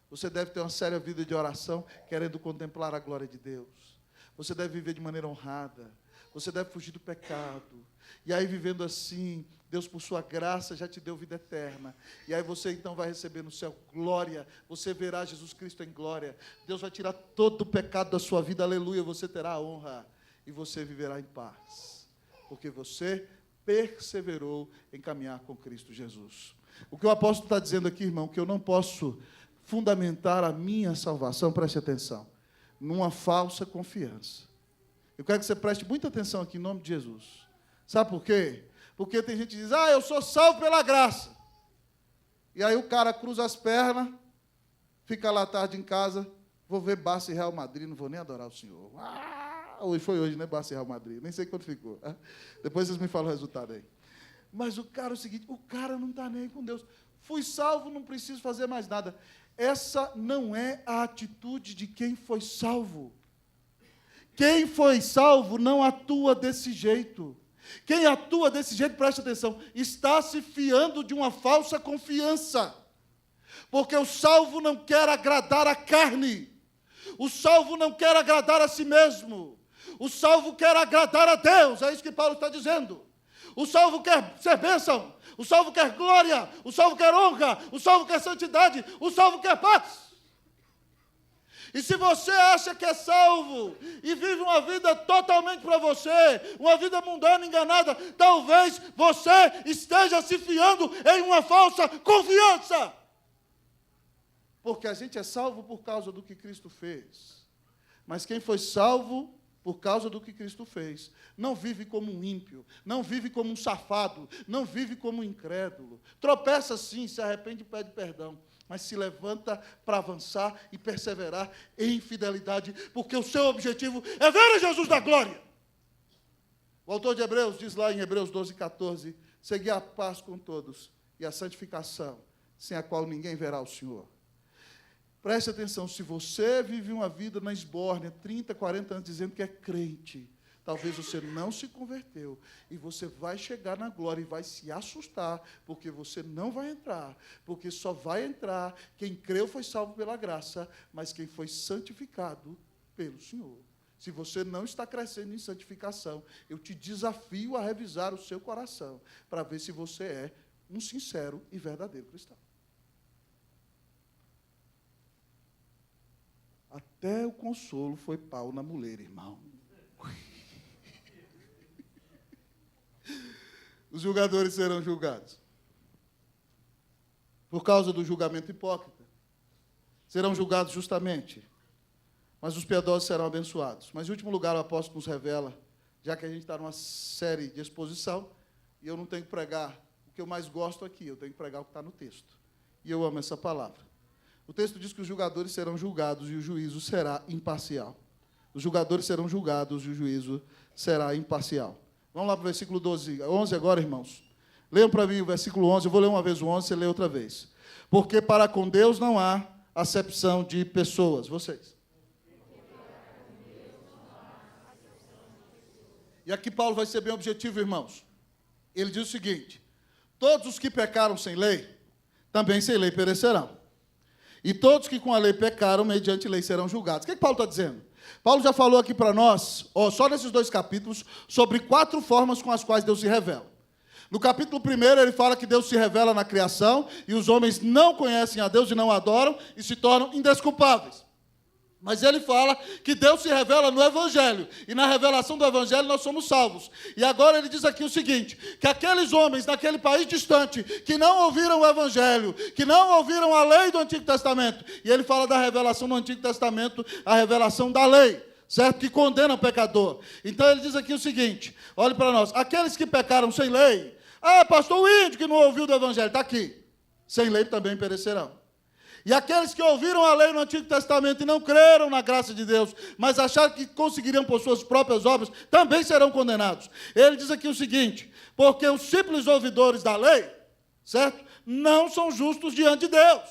Você deve ter uma séria vida de oração, querendo contemplar a glória de Deus. Você deve viver de maneira honrada. Você deve fugir do pecado. E aí, vivendo assim, Deus, por sua graça, já te deu vida eterna. E aí você, então, vai receber no céu glória. Você verá Jesus Cristo em glória. Deus vai tirar todo o pecado da sua vida. Aleluia. Você terá a honra. E você viverá em paz. Porque você perseverou em caminhar com Cristo Jesus. O que o apóstolo está dizendo aqui, irmão, que eu não posso fundamentar a minha salvação, preste atenção, numa falsa confiança. Eu quero que você preste muita atenção aqui, em nome de Jesus. Sabe por quê? Porque tem gente que diz, eu sou salvo pela graça. E aí o cara cruza as pernas, fica lá tarde em casa, vou ver Barça e Real Madrid, não vou nem adorar o Senhor. Hoje foi hoje, né, Barça e Real Madrid, nem sei quanto ficou. Depois vocês me falam o resultado aí. Mas o cara é o seguinte, o cara não está nem com Deus. Fui salvo, não preciso fazer mais nada. Essa não é a atitude de quem foi salvo. Quem foi salvo não atua desse jeito. Quem atua desse jeito, preste atenção, está se fiando de uma falsa confiança. Porque o salvo não quer agradar a carne. O salvo não quer agradar a si mesmo. O salvo quer agradar a Deus. É isso que Paulo está dizendo. O salvo quer ser bênção. O salvo quer glória. O salvo quer honra. O salvo quer santidade. O salvo quer paz. E se você acha que é salvo e vive uma vida totalmente para você, uma vida mundana, enganada, talvez você esteja se fiando em uma falsa confiança. Porque a gente é salvo por causa do que Cristo fez. Mas quem foi salvo por causa do que Cristo fez, não vive como um ímpio, não vive como um safado, não vive como um incrédulo. Tropeça sim, se arrepende e pede perdão, mas se levanta para avançar e perseverar em fidelidade, porque o seu objetivo é ver a Jesus da glória. O autor de Hebreus diz lá em Hebreus 12:14, segui a paz com todos e a santificação, sem a qual ninguém verá o Senhor. Preste atenção, se você vive uma vida na esbórnia, 30, 40 anos, dizendo que é crente, talvez você não se converteu, e você vai chegar na glória e vai se assustar, porque você não vai entrar, porque só vai entrar quem creu foi salvo pela graça, mas quem foi santificado pelo Senhor. Se você não está crescendo em santificação, eu te desafio a revisar o seu coração, para ver se você é um sincero e verdadeiro cristão. Até o consolo foi pau na muleira, irmão. Os julgadores serão julgados. Por causa do julgamento hipócrita. Serão julgados justamente. Mas os piedosos serão abençoados. Mas, em último lugar, o apóstolo nos revela, já que a gente está numa série de exposição, e eu não tenho que pregar o que eu mais gosto aqui, eu tenho que pregar o que está no texto. E eu amo essa palavra. O texto diz que os julgadores serão julgados e o juízo será imparcial. Os julgadores serão julgados e o juízo será imparcial. Vamos lá para o versículo 11 agora, irmãos. Leiam para mim o versículo 11. Eu vou ler uma vez o 11, você lê outra vez. Porque para com Deus não há acepção de pessoas. Vocês. E aqui Paulo vai ser bem objetivo, irmãos. Ele diz o seguinte: todos os que pecaram sem lei, também sem lei perecerão. E todos que com a lei pecaram, mediante lei serão julgados. O que Paulo está dizendo? Paulo já falou aqui para nós, só nesses 2 capítulos, sobre 4 formas com as quais Deus se revela. No capítulo 1, ele fala que Deus se revela na criação, e os homens não conhecem a Deus e não adoram, e se tornam indesculpáveis. Mas ele fala que Deus se revela no Evangelho, e na revelação do Evangelho nós somos salvos. E agora ele diz aqui o seguinte, que aqueles homens naquele país distante, que não ouviram o Evangelho, que não ouviram a lei do Antigo Testamento, e ele fala da revelação do Antigo Testamento, a revelação da lei, certo? Que condena o pecador. Então ele diz aqui o seguinte, olhe para nós, aqueles que pecaram sem lei, pastor, o índio que não ouviu do Evangelho, está aqui, sem lei também perecerão. E aqueles que ouviram a lei no Antigo Testamento e não creram na graça de Deus, mas acharam que conseguiriam por suas próprias obras, também serão condenados. Ele diz aqui o seguinte, porque os simples ouvidores da lei, certo? Não são justos diante de Deus.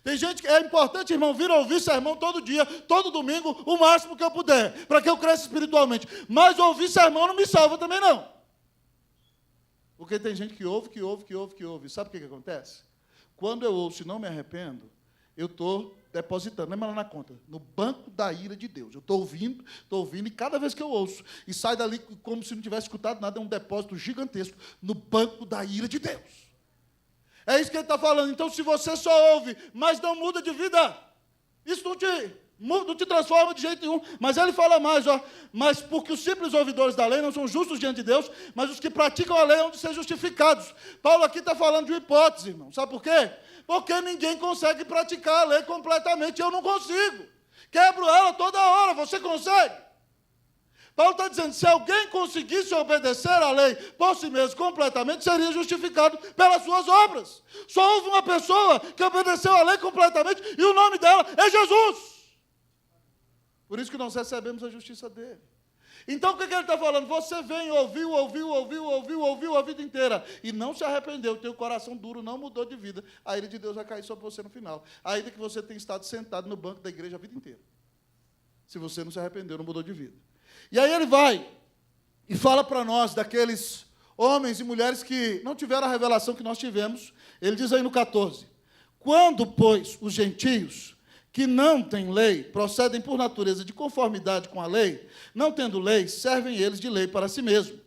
Tem gente que é importante, irmão, vir ouvir sermão todo dia, todo domingo, o máximo que eu puder, para que eu cresça espiritualmente. Mas ouvir sermão não me salva também não. Porque tem gente que ouve. Sabe o que acontece? Quando eu ouço e não me arrependo, eu estou depositando, lembra lá na conta, no banco da ira de Deus. Eu estou ouvindo, e cada vez que eu ouço, e sai dali como se não tivesse escutado nada, é um depósito gigantesco no banco da ira de Deus. É isso que ele está falando. Então, se você só ouve, mas não muda de vida, isso não te transforma de jeito nenhum. Mas ele fala mais, mas porque os simples ouvidores da lei não são justos diante de Deus, mas os que praticam a lei hão de ser justificados. Paulo aqui está falando de uma hipótese, irmão. Sabe por quê? Porque ninguém consegue praticar a lei completamente. Eu não consigo. Quebro ela toda hora. Você consegue? Paulo está dizendo, se alguém conseguisse obedecer à lei por si mesmo completamente, seria justificado pelas suas obras. Só houve uma pessoa que obedeceu à lei completamente e o nome dela é Jesus. Por isso que nós recebemos a justiça dele. Então, o que ele está falando? Você vem, ouviu a vida inteira e não se arrependeu, teu coração duro não mudou de vida, a ira de Deus vai cair sobre você no final. Ainda que você tenha estado sentado no banco da igreja a vida inteira. Se você não se arrependeu, não mudou de vida. E aí ele vai E fala para nós daqueles homens e mulheres que não tiveram a revelação que nós tivemos. Ele diz aí no 14: quando, pois, os gentios, que não têm lei, procedem por natureza de conformidade com a lei, não tendo lei, servem eles de lei para si mesmos.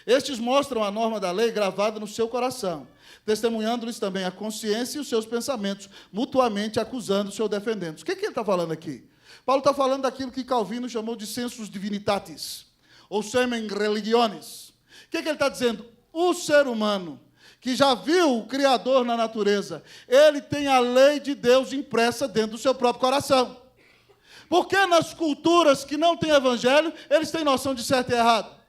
Estes mostram a norma da lei gravada no seu coração, testemunhando-lhes também a consciência e os seus pensamentos, mutuamente acusando-se ou defendendo-se. O que ele está falando aqui? Paulo está falando daquilo que Calvino chamou de sensus divinitatis, ou semen religiones. O que ele está dizendo? O ser humano, que já viu o Criador na natureza, ele tem a lei de Deus impressa dentro do seu próprio coração. Porque nas culturas que não têm evangelho, eles têm noção de certo e errado?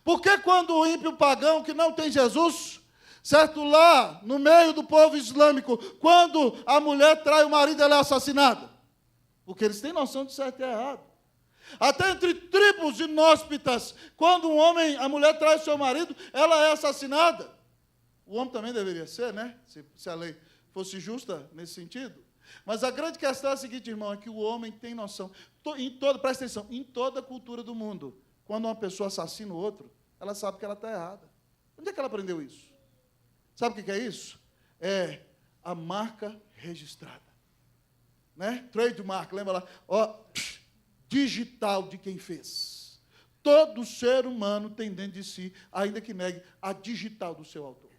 Porque quando o ímpio pagão que não tem Jesus, certo, lá no meio do povo islâmico, quando a mulher trai o marido, ela é assassinada? Porque eles têm noção de certo e errado. Até entre tribos inóspitas, quando a mulher trai o seu marido, ela é assassinada. O homem também deveria ser, né? Se a lei fosse justa nesse sentido. Mas a grande questão é a seguinte, irmão, é que o homem tem noção. Presta atenção, em toda a cultura do mundo, quando uma pessoa assassina o outro, ela sabe que ela está errada. Onde é que ela aprendeu isso? Sabe o que é isso? É a marca registrada. Né? Trademark, lembra lá? Ó, digital de quem fez. Todo ser humano tem dentro de si, ainda que negue, a digital do seu autor.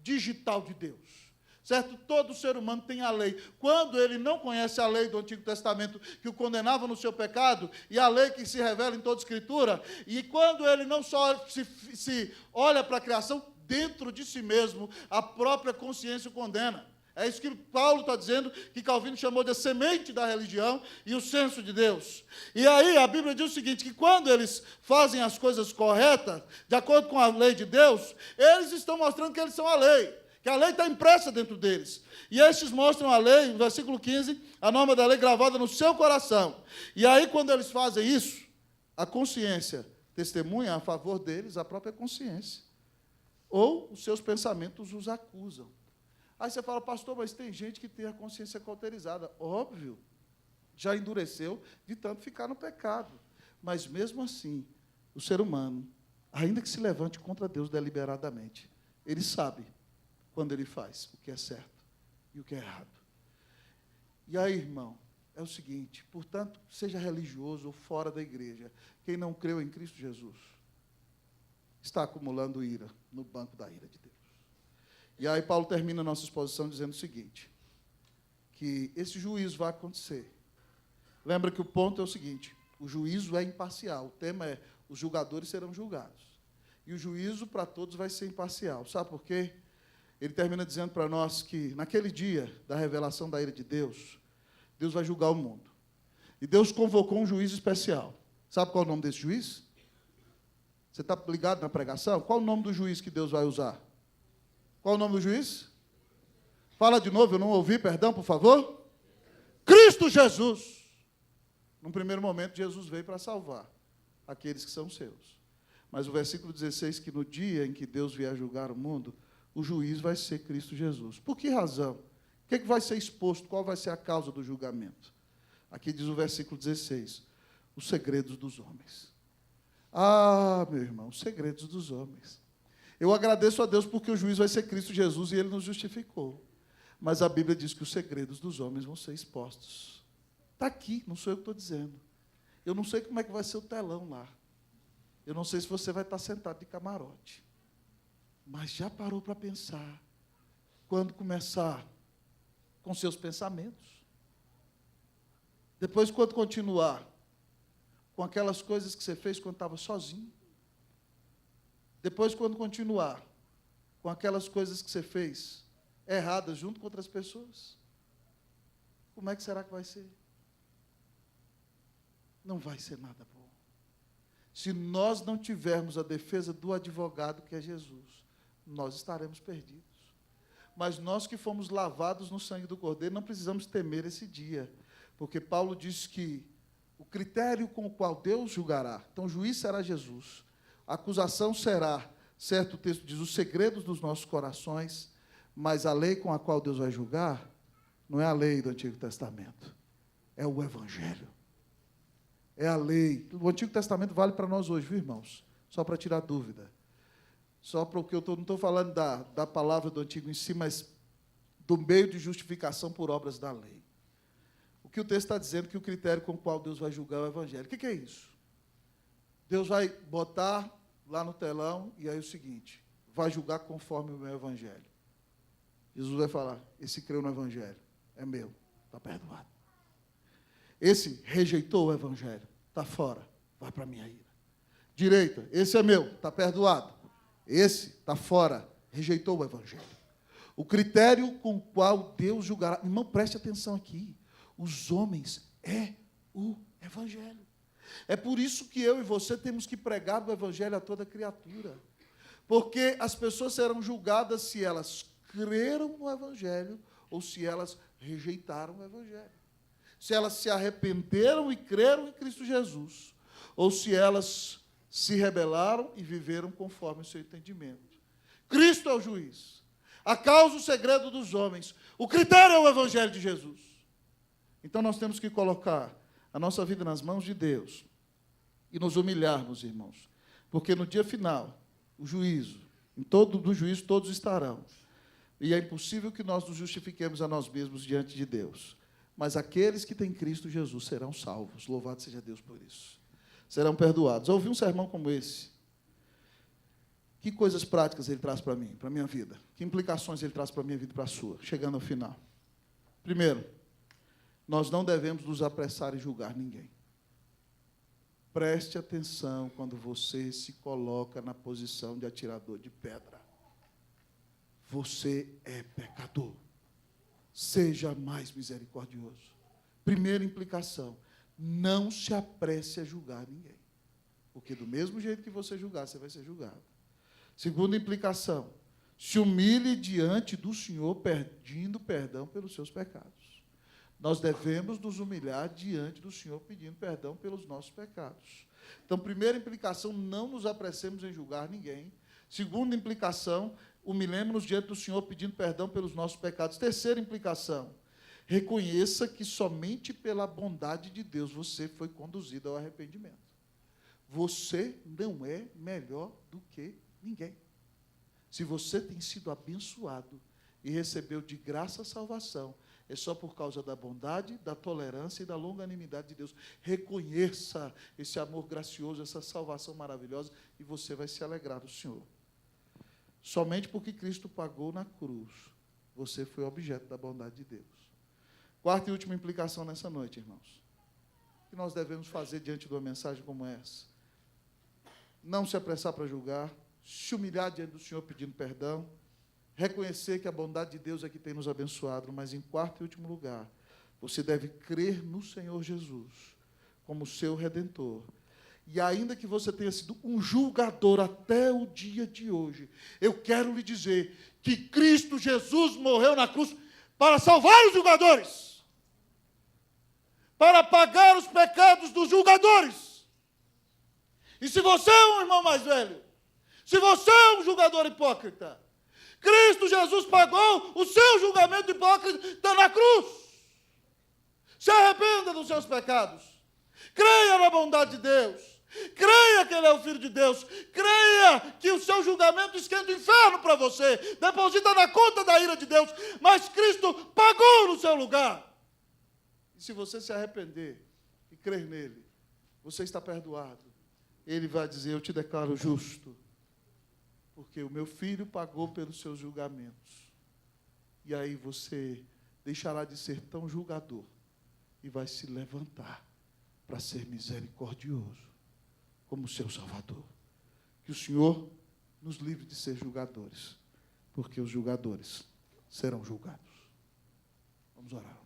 Digital de Deus, certo? Todo ser humano tem a lei. Quando ele não conhece a lei do Antigo Testamento, que o condenava no seu pecado, e a lei que se revela em toda a Escritura, e quando ele não só se olha para a criação, dentro de si mesmo, a própria consciência o condena. É isso que Paulo está dizendo, que Calvino chamou de semente da religião e o senso de Deus. E aí a Bíblia diz o seguinte, que quando eles fazem as coisas corretas, de acordo com a lei de Deus, eles estão mostrando que eles são a lei, que a lei está impressa dentro deles. E estes mostram a lei, no versículo 15, a norma da lei gravada no seu coração. E aí quando eles fazem isso, a consciência testemunha a favor deles, a própria consciência. Ou os seus pensamentos os acusam. Aí você fala, pastor, mas tem gente que tem a consciência cauterizada. Óbvio, já endureceu de tanto ficar no pecado. Mas, mesmo assim, o ser humano, ainda que se levante contra Deus deliberadamente, ele sabe quando ele faz o que é certo e o que é errado. E aí, irmão, é o seguinte, portanto, seja religioso ou fora da igreja, quem não creu em Cristo Jesus está acumulando ira no banco da ira de Deus. E aí Paulo termina a nossa exposição dizendo o seguinte, que esse juízo vai acontecer. Lembra que o ponto é o seguinte, o juízo é imparcial, o tema é, os julgadores serão julgados. E o juízo para todos vai ser imparcial. Sabe por quê? Ele termina dizendo para nós que, naquele dia da revelação da ira de Deus, Deus vai julgar o mundo. E Deus convocou um juiz especial. Sabe qual é o nome desse juiz? Você está ligado na pregação? Qual o nome do juiz que Deus vai usar? Qual o nome do juiz? Fala de novo, eu não ouvi, perdão, por favor. Cristo Jesus. Num primeiro momento, Jesus veio para salvar aqueles que são seus. Mas o versículo 16, que no dia em que Deus vier julgar o mundo, o juiz vai ser Cristo Jesus. Por que razão? O que vai ser exposto? Qual vai ser a causa do julgamento? Aqui diz o versículo 16, os segredos dos homens. Ah, meu irmão, os segredos dos homens. Eu agradeço a Deus porque o juiz vai ser Cristo Jesus e Ele nos justificou. Mas a Bíblia diz que os segredos dos homens vão ser expostos. Está aqui, não sou eu que estou dizendo. Eu não sei como é que vai ser o telão lá. Eu não sei se você vai estar sentado de camarote. Mas já parou para pensar, quando começar com seus pensamentos? Depois, quando continuar com aquelas coisas que você fez quando estava sozinho? Depois, quando continuar com aquelas coisas que você fez erradas junto com outras pessoas, como é que será que vai ser? Não vai ser nada bom. Se nós não tivermos a defesa do advogado, que é Jesus, nós estaremos perdidos. Mas nós que fomos lavados no sangue do Cordeiro, não precisamos temer esse dia, porque Paulo diz que o critério com o qual Deus julgará, então o juiz será Jesus, a acusação será, certo, o texto diz, os segredos dos nossos corações, mas a lei com a qual Deus vai julgar não é a lei do Antigo Testamento, é o Evangelho. É a lei. O Antigo Testamento vale para nós hoje, viu, irmãos? só para tirar dúvida. Só porque eu não estou falando da palavra do Antigo em si, mas do meio de justificação por obras da lei. O que o texto está dizendo que o critério com o qual Deus vai julgar é o Evangelho. O que é isso? Deus vai botar lá no telão, e aí o seguinte, vai julgar conforme o meu Evangelho. Jesus vai falar, esse creu no Evangelho, é meu, está perdoado. Esse rejeitou o Evangelho, está fora, vai para a minha ira. Direita, esse é meu, está perdoado. Esse está fora, rejeitou o Evangelho. O critério com o qual Deus julgará, irmão, preste atenção aqui, os homens é o Evangelho. É por isso que eu e você temos que pregar o Evangelho a toda criatura. Porque as pessoas serão julgadas se elas creram no Evangelho ou se elas rejeitaram o Evangelho. Se elas se arrependeram e creram em Cristo Jesus, ou se elas se rebelaram e viveram conforme o seu entendimento. Cristo é o juiz. A causa, o segredo dos homens. O critério é o Evangelho de Jesus. Então, nós temos que colocar a nossa vida nas mãos de Deus e nos humilharmos, irmãos. Porque no dia final, o juízo, do juízo todos estarão. E é impossível que nós nos justifiquemos a nós mesmos diante de Deus. Mas aqueles que têm Cristo Jesus serão salvos. Louvado seja Deus por isso. Serão perdoados. Eu ouvi um sermão como esse. Que coisas práticas ele traz para mim, para a minha vida? Que implicações ele traz para a minha vida e para a sua, chegando ao final? Primeiro, nós não devemos nos apressar em julgar ninguém. Preste atenção quando você se coloca na posição de atirador de pedra. Você é pecador. Seja mais misericordioso. Primeira implicação, não se apresse a julgar ninguém. Porque do mesmo jeito que você julgar, você vai ser julgado. Segunda implicação, se humilhe diante do Senhor, pedindo perdão pelos seus pecados. Nós devemos nos humilhar diante do Senhor, pedindo perdão pelos nossos pecados. Então, primeira implicação, não nos apressemos em julgar ninguém. Segunda implicação, humilhemos-nos diante do Senhor, pedindo perdão pelos nossos pecados. Terceira implicação, reconheça que somente pela bondade de Deus você foi conduzido ao arrependimento. Você não é melhor do que ninguém. Se você tem sido abençoado e recebeu de graça a salvação, é só por causa da bondade, da tolerância e da longanimidade de Deus. Reconheça esse amor gracioso, essa salvação maravilhosa, e você vai se alegrar do Senhor. Somente porque Cristo pagou na cruz, você foi objeto da bondade de Deus. Quarta e última implicação nessa noite, irmãos. O que nós devemos fazer diante de uma mensagem como essa? Não se apressar para julgar, se humilhar diante do Senhor pedindo perdão, reconhecer que a bondade de Deus é que tem nos abençoado, mas em quarto e último lugar, você deve crer no Senhor Jesus como seu Redentor. E ainda que você tenha sido um julgador até o dia de hoje, eu quero lhe dizer que Cristo Jesus morreu na cruz para salvar os julgadores, para pagar os pecados dos julgadores. E se você é um irmão mais velho, se você é um julgador hipócrita, Cristo Jesus pagou o seu julgamento hipócrita na cruz. Se arrependa dos seus pecados. Creia na bondade de Deus. Creia que Ele é o Filho de Deus. Creia que o seu julgamento esquenta o inferno para você. Deposita na conta da ira de Deus. Mas Cristo pagou no seu lugar. E se você se arrepender e crer nele, você está perdoado. Ele vai dizer, eu te declaro justo, porque o meu filho pagou pelos seus julgamentos. E aí você deixará de ser tão julgador e vai se levantar para ser misericordioso como seu Salvador. Que o Senhor nos livre de ser julgadores, porque os julgadores serão julgados. Vamos orar.